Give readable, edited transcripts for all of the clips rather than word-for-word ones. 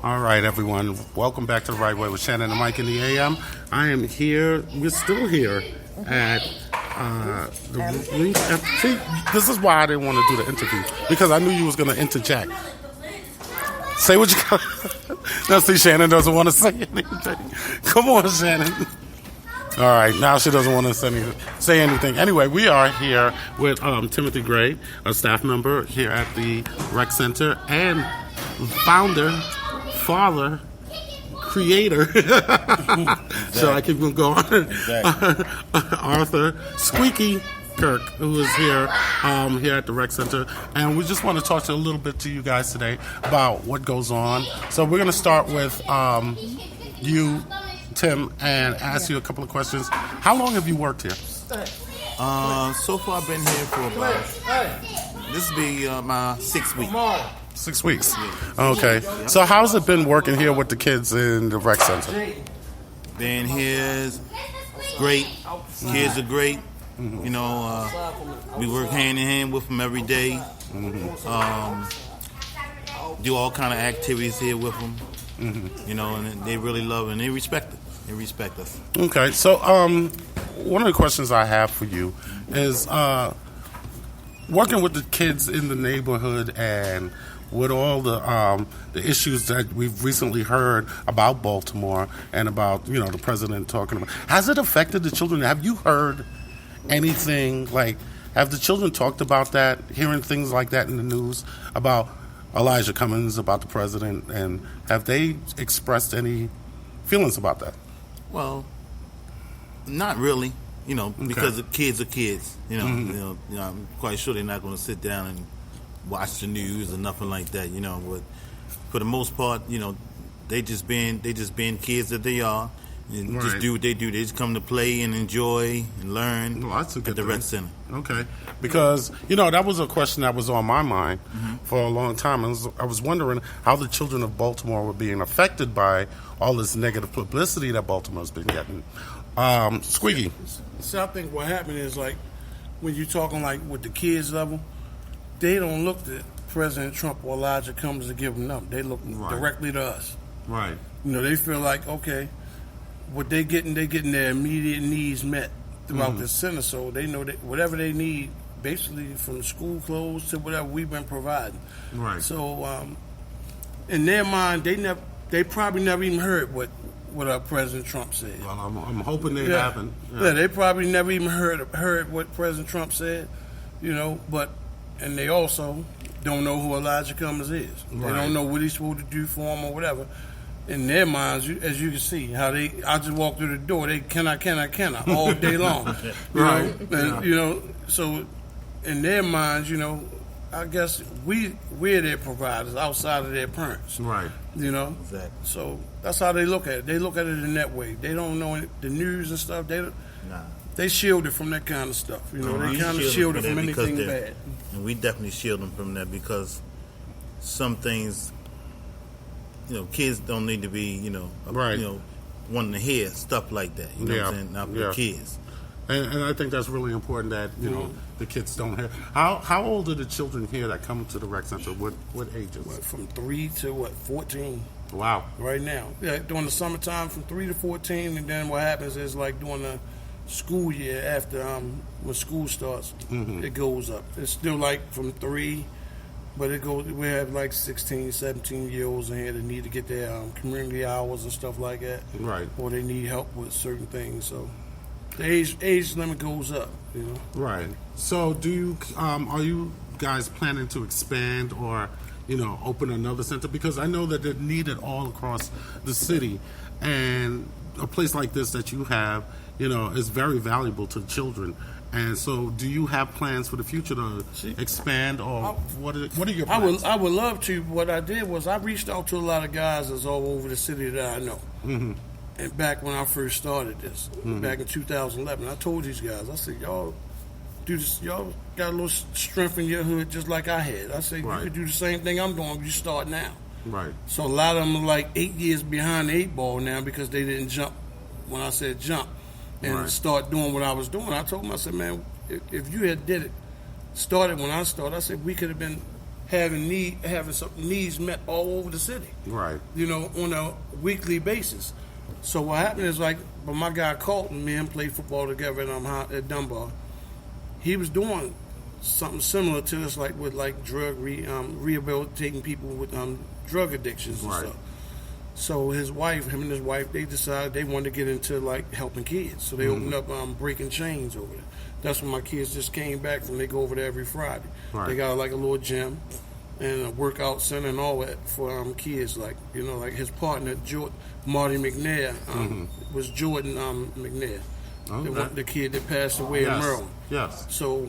All right, everyone. Welcome back to The Right Way with Shannon and Mike in the AM. I am here. We're still here at See, this is why I didn't want to do the interview, because I knew you was going to interject. Say what you got. Now, see, Shannon doesn't want to say anything. Come on, Shannon. All right, now she doesn't want to say anything. Anyway, we are here with Timothy Gray, a staff member here at the Rec Center, and founder, father, creator. So I keep going. Arthur Squeaky Kirk, who is here at the Rec Center, and we just want to talk a little bit to you guys today about what goes on. So we're going to start with you, Tim, and ask you a couple of questions. How long have you worked here? So far I've been here for about, this will be my 6th week. 6 weeks. Okay. So how's it been working here with the kids in the Rec Center? Being here is great. Kids are great. You know, we work hand in hand with them every day. Do all kind of activities here with them. You know, and they really love it, and they respect it. They respect us. Okay. So one of the questions I have for you is working with the kids in the neighborhood and with all the issues that we've recently heard about Baltimore and about, you know, the president talking about. Has it affected the children? Have you heard anything, like, have the children talked about that, hearing things like that in the news about Elijah Cummings, about the president, and have they expressed any feelings about that? Well, not really, you know, because the kids are kids. You know, I'm quite sure they're not going to sit down and watch the news or nothing like that. You know, but for the most part, you know, they just being kids that they are, and just do what they do. They just come to play and enjoy and learn at the Rec Center. Okay, because you know that was a question that was on my mind for a long time. I was wondering how the children of Baltimore were being affected by all this negative publicity that Baltimore's been getting. Squeaky. So I think what happened is, like, when you're talking like with the kids level, they don't look at President Trump or Elijah Cummings to give them up. They look directly to us. Right. You know, they feel like, okay, what they're getting their immediate needs met throughout the center. So they know that whatever they need, basically from school clothes to whatever, we've been providing. Right. So in their mind, they probably never even heard what President Trump said. Well, I'm hoping they haven't. Yeah, they probably never even heard what President Trump said. You know, and they also don't know who Elijah Cummings is. Right. They don't know what he's supposed to do for them or whatever. In their minds, as you can see, I just walk through the door, they cannot all day long. You know? And, you know, so in their minds, you know, I guess we're their providers outside of their parents. Right. You know? Exactly. So that's how they look at it. They look at it in that way. They don't know the news and stuff. They shield it from that kind of stuff. You know, they kind of shield it from anything bad. And we definitely shield them from that, because some things, you know, kids don't need to be, you know, wanting to hear stuff like that. You know what I'm saying? Not for the kids. And I think that's really important that, you know, the kids don't hear. How old are the children here that come to the Rec Center? What ages? From 3 to 14. Wow. Right now. Yeah, during the summertime from 3 to 14, and then what happens is, like, during the school year, after when school starts, it goes up. It's still like from 3, but it goes. We have like 16, 17-year-olds in here that need to get their community hours and stuff like that. Right. Or they need help with certain things. So the age limit goes up. You know. Right. So do you are you guys planning to expand or, you know, open another center? Because I know that they're needed all across the city, and a place like this that you have, you know, is very valuable to children. And so do you have plans for the future to expand, or what are your plans? I would love to. What I did was I reached out to a lot of guys that's all over the city that I know. And back when I first started this, back in 2011, I told these guys, I said, y'all do this, y'all got a little strength in your hood just like I had. I said, you could do the same thing I'm doing, you start now. Right. So a lot of them are like 8 years behind the 8 ball now because they didn't jump when I said jump and start doing what I was doing. I told them, I said, man, if you had started when I started, I said we could have been having some needs met all over the city. Right. You know, on a weekly basis. So what happened is but my guy Colton, me and him played football together at Dunbar. He was doing something similar to this, with drug rehabilitating people with drug addictions and stuff. So him and his wife, they decided they wanted to get into helping kids. So they opened up Breaking Chains over there. That's when my kids just came back from. They go over there every Friday. Right. They got a little gym and a workout center and all that for kids. His partner Marty McNair was Jordan McNair, the kid that passed away in Maryland. Yes. So,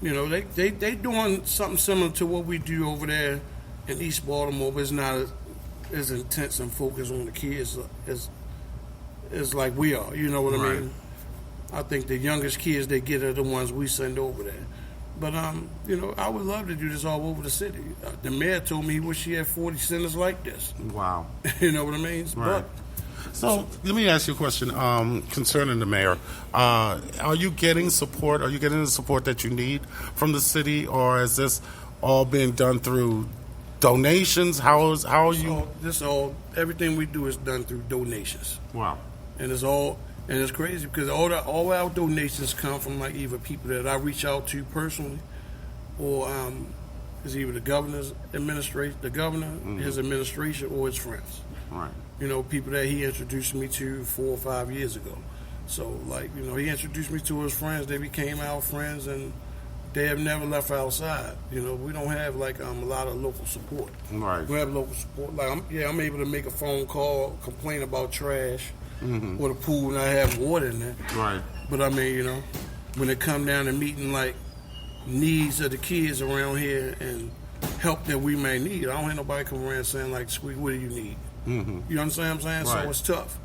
they doing something similar to what we do over there in East Baltimore, but it's not as intense and focused on the kids as like we are. You know what I mean? I think the youngest kids they get are the ones we send over there. But, I would love to do this all over the city. The mayor told me he wish he had 40 centers like this. Wow. You know what I mean? Right. So let me ask you a question concerning the mayor. Are you getting support? Are you getting the support that you need from the city, or is this all being done through donations? How are you? Everything we do is done through donations. Wow. And it's crazy because all our donations come from either people that I reach out to personally, or it's either the governor's administration, his administration, or his friends. Right. People that he introduced me to 4 or 5 years ago. So he introduced me to his friends. They became our friends, and they have never left outside. We don't have a lot of local support. Right. We have local support. I'm able to make a phone call, complain about trash. Or the pool, and I have water in there. Right. But when it come down to meeting needs of the kids around here and help that we may need, I don't hear nobody come around saying Squeak, what do you need? You understand what I'm saying? Right. So it's tough.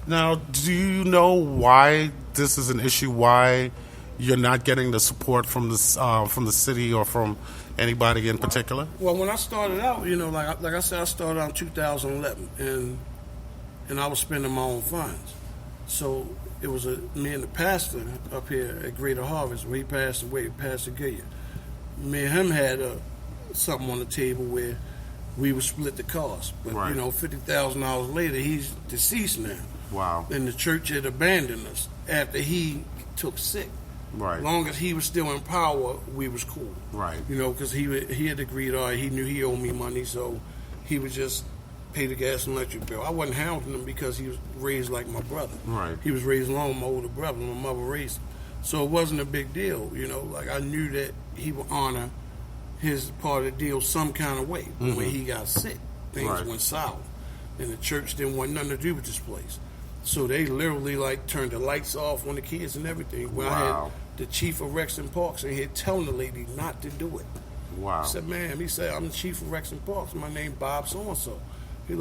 Now, do you know why this is an issue? Why you're not getting the support from the city or from anybody in particular? Well, when I started out, like I said, I started out in 2011, and I was spending my own funds. So it was me and the pastor up here at Greater Harvest, where he passed away, Pastor Gilliard. Me and him had something on the table where we would split the cost. But, $50,000 later, he's deceased now. Wow. And the church had abandoned us after he took sick. Right. As long as he was still in power, we was cool. Right. Because he had agreed, all right, he knew he owed me money, so he would just pay the gas and electric bill. I wasn't hounding him because he was raised like my brother. Right. He was raised along with my older brother. My mother raised him. So it wasn't a big deal, I knew that he would honor his part of the deal some kind of way. But when he got sick, things went sour. And the church didn't want nothing to do with this place. So they literally turned the lights off on the kids and everything. When I had the chief of Rex and Parks in here telling the lady not to do it. Wow. I said, ma'am, he said, I'm the chief of Rex and Parks. My name Bob so-and-so. He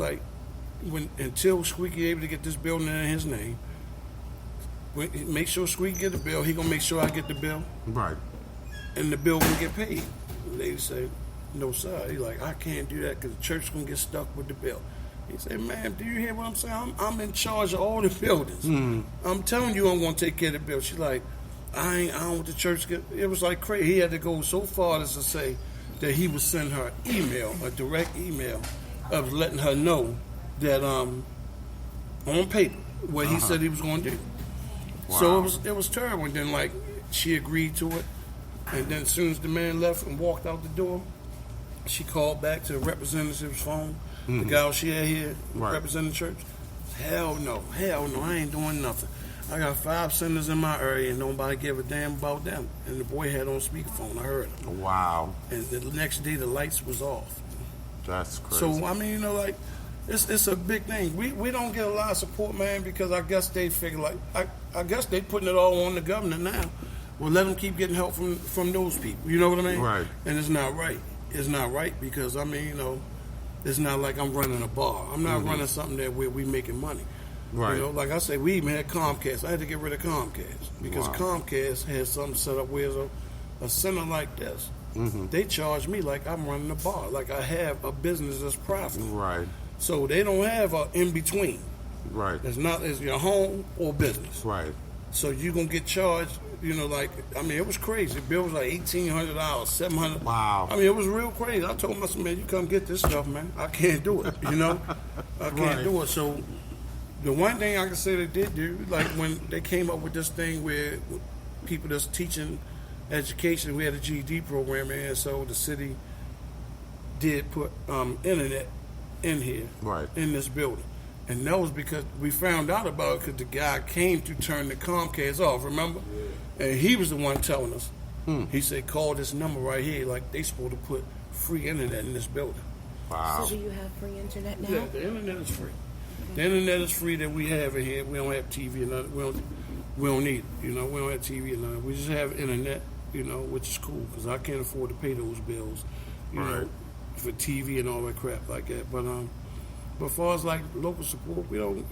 until Squeaky able to get this building in his name, make sure Squeaky get the bill. He gonna make sure I get the bill. Right. And the bill will get paid. The lady said, no sir. He I can't do that because the church gonna get stuck with the bill. He said, ma'am, do you hear what I'm saying? I'm in charge of all the buildings. I'm telling you I'm gonna take care of the bill. She's I don't want the church to get. It was crazy. He had to go so far as to say that he would send her an email, a direct email, of letting her know that on paper what he said he was going to do. Wow. So it was terrible. And then she agreed to it, and then as soon as the man left and walked out the door, she called back to the representative's phone. The guy she had here representing the church. Hell no, I ain't doing nothing. I got 5 centers in my area and nobody gave a damn about them. And the boy had on speakerphone. I heard him. Wow. And the next day the lights was off. That's crazy. So it's a big thing. We don't get a lot of support, man, because I guess they figure I guess they putting it all on the governor now. Well, let them keep getting help from those people. You know what I mean? Right. And it's not right. It's not right because it's not like I'm running a bar. I'm not running something that where we making money. Right. Like I said, we even had Comcast. I had to get rid of Comcast because Comcast has something set up where a center like this. They charge me like I'm running a bar, like I have a business that's profitable. Right. So they don't have a in between. Right. It's your home or business. Right. So you gonna get charged, it was crazy. The bill was like $1,800, $700. Wow. I mean, it was real crazy. I told myself, man, you come get this stuff, man. I can't do it, I can't do it. So the one thing I can say they did do, like when they came up with this thing where people that's teaching education, we had a GED program, and so the city did put internet in here, right, in this building. And that was because we found out about it because the guy came to turn the Comcast off, remember? Yeah. And he was the one telling us. He said, call this number right here. Like, they supposed to put free internet in this building. Wow. So do you have free internet now? Yeah, the internet is free. The internet is free that we have in here. We don't have TV or nothing. We don't need it, We don't have TV or nothing. We just have internet, which is cool because I can't afford to pay those bills, right, for TV and all that crap like that. But as far as like local support, we don't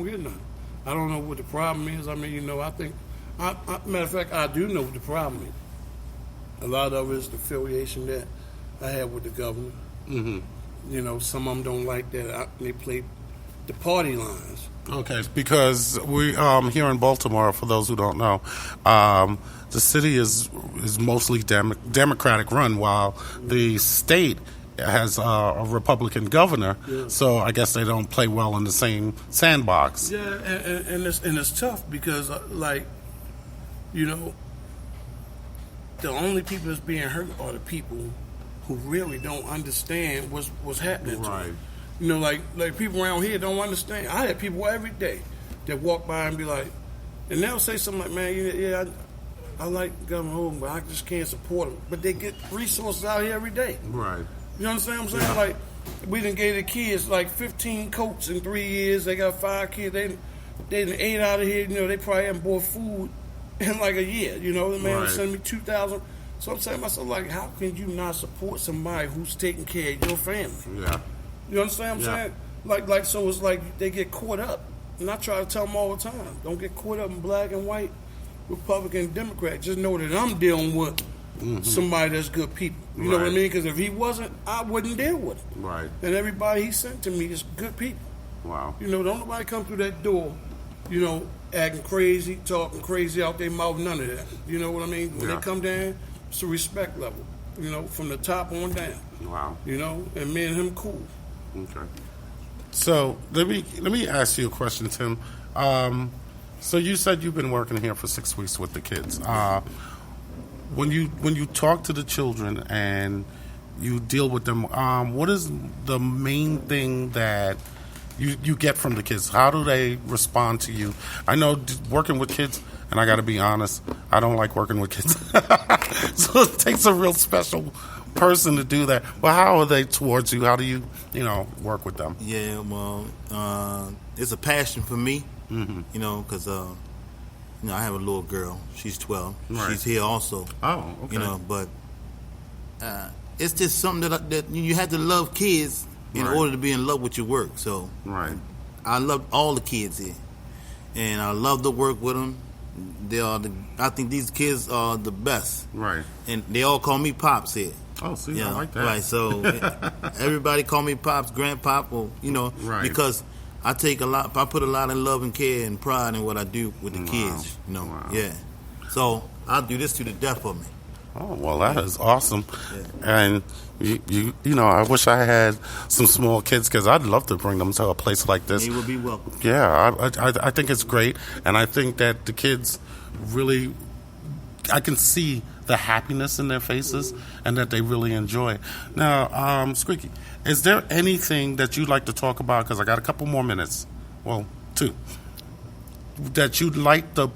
get none. I don't know what the problem is. I mean, I think, matter of fact, I do know what the problem is. A lot of it is the affiliation that I have with the governor. Mm-hmm. Some of them don't like that they play the party lines. Okay, because we here in Baltimore, for those who don't know, the city is mostly Democratic run, while the state has a Republican governor. Yeah. So I guess they don't play well in the same sandbox. Yeah, and it's tough because the only people that's being hurt are the people who really don't understand what's happening. Right. To them. Like people around here don't understand. I had people every day that walk by and be like, and they'll say something like, man, I like Governor Hogan, but I just can't support him. But they get resources out here every day. Right. You understand what I'm saying? Yeah. Like, we done gave the kids like 15 coats in 3 years. They got 5 kids. They done ate out of here. They probably haven't bought food in like a year. The man was sending me $2,000. So I'm saying to myself, like, how can you not support somebody who's taking care of your family? Yeah. You understand what I'm saying? Like, so it's like they get caught up. And I try to tell them all the time, don't get caught up in black and white, Republican and Democrat. Just know that I'm dealing with somebody that's good people. You know what I mean? Because if he wasn't, I wouldn't deal with him. Right. And everybody he sent to me is good people. Wow. Don't nobody come through that door, acting crazy, talking crazy out their mouth, none of that. You know what I mean? When they come down, it's a respect level, from the top on down. Wow. And me and him cool. Okay. So let me ask you a question, Tim. So you said you've been working here for 6 weeks with the kids. When you talk to the children and you deal with them, what is the main thing that you get from the kids? How do they respond to you? I know working with kids, and I got to be honest, I don't like working with kids. So it takes a real special person to do that. But how are they towards you? How do you work with them? Yeah, well, it's a passion for me, because I have a little girl. She's 12. Right. She's here also. Oh, okay. But it's just something that you have to love kids in order to be in love with your work. So I love all the kids here, and I love to work with them. I think these kids are the best. Right. And they all call me Pops here. Oh, see, I like that. Right. So everybody call me Pops, Grandpop, or because I put a lot of love and care and pride in what I do with the kids. Wow. Yeah. So I'll do this to the death of me. Oh, well, that is awesome. Yeah. And I wish I had some small kids because I'd love to bring them to a place like this. They would be welcome. Yeah, I think it's great, and I think that the kids really, I can see the happiness in their faces and that they really enjoy. Now, Squeaky, is there anything that you'd like to talk about? Because I got a couple more minutes. Well, 2. That you'd like the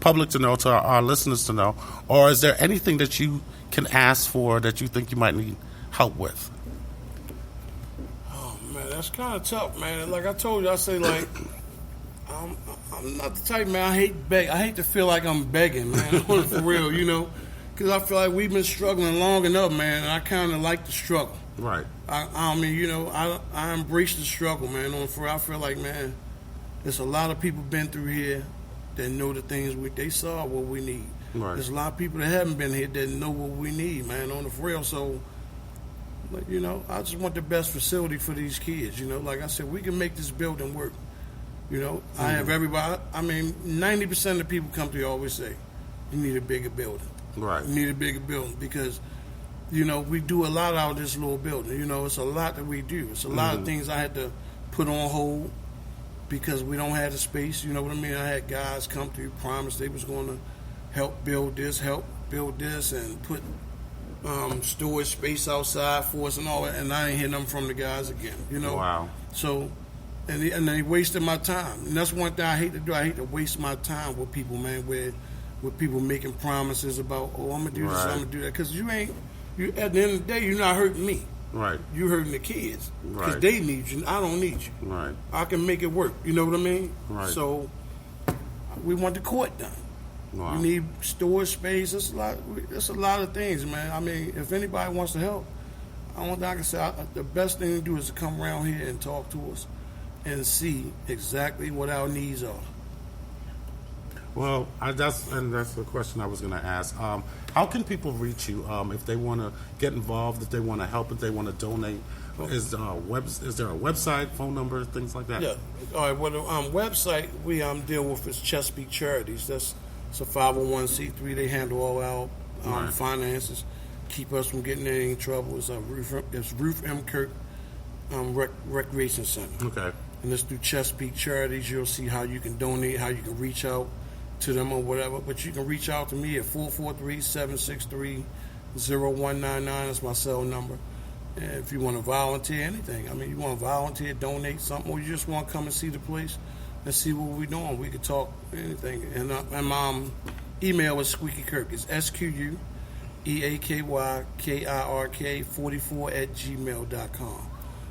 public to know, to our listeners to know, or is there anything that you can ask for that you think you might need help with? Oh man, that's kind of tough, man. Like I told you, I say like I'm not the type, man. I hate to feel like I'm begging, man. For real, because I feel like we've been struggling long enough, man. And I kind of like the struggle. Right. I mean, I embrace the struggle, man. I feel like, man, there's a lot of people been through here that know the things they saw what we need. Right. There's a lot of people that haven't been here that know what we need, man, on the real. So, I just want the best facility for these kids. Like I said, we can make this building work. You know, I have everybody. I mean, 90% of the people come to you always say, "You need a bigger building." Right. You need a bigger building because, you know, we do a lot out of this little building. You know, it's a lot that we do. It's a lot of things I had to put on hold because we don't have the space. You know what I mean? I had guys come through, promise they was going to help build this, and put storage space outside for us and all that. And I ain't hear nothing from the guys again. You know. Wow. So, and they wasted my time. And that's one thing I hate to do. I hate to waste my time with people, man. With people making promises about, oh, I'm gonna do this, I'm gonna do that. Because you at the end of the day, you're not hurting me. Right. You hurting the kids because Right. they need you. I don't need you. Right. I can make it work. You know what I mean? Right. So we want the court done. Wow. We need storage space. It's a lot of things, man. I mean, if anybody wants to help, I can say the best thing to do is to come around here and talk to us and see exactly what our needs are. Well, that's the question I was going to ask. How can people reach you if they want to get involved, if they want to help, if they want to donate? Is there a website, phone number, things like that? Yeah. All right. Well, the website we deal with is Chesapeake Charities. It's a 501c3. They handle all our finances, keep us from getting in any trouble. It's Ruth M. Kirk Recreation Center. Okay. And it's through Chesapeake Charities. You'll see how you can donate, how you can reach out to them or whatever. But you can reach out to me at 443-763-0199. That's my cell number. And if you want to volunteer anything, I mean, you want to volunteer, donate something, or you just want to come and see the place and see what we're doing, we could talk anything. And my email is Squeaky Kirk. It's SQUEAKYKIRK44@gmail.com.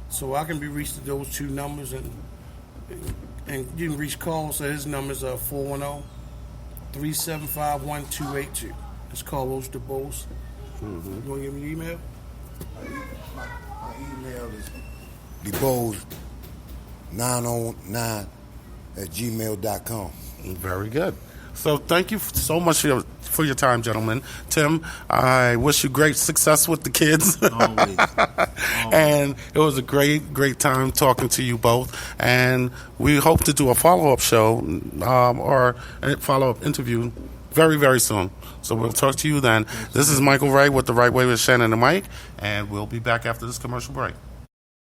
So I can be reached at those two numbers, and you can reach Carlos at his numbers are 410-375-1282. It's Carlos DeBose. You want to give me your email? My email is debose909@gmail.com. Very good. So thank you so much for your time, gentlemen. Tim, I wish you great success with the kids. Always. And it was a great time talking to you both. And we hope to do a follow-up show or a follow-up interview very, very soon. So we'll talk to you then. This is Michael Wright with The Right Way with Shannon and Mike, and we'll be back after this commercial break.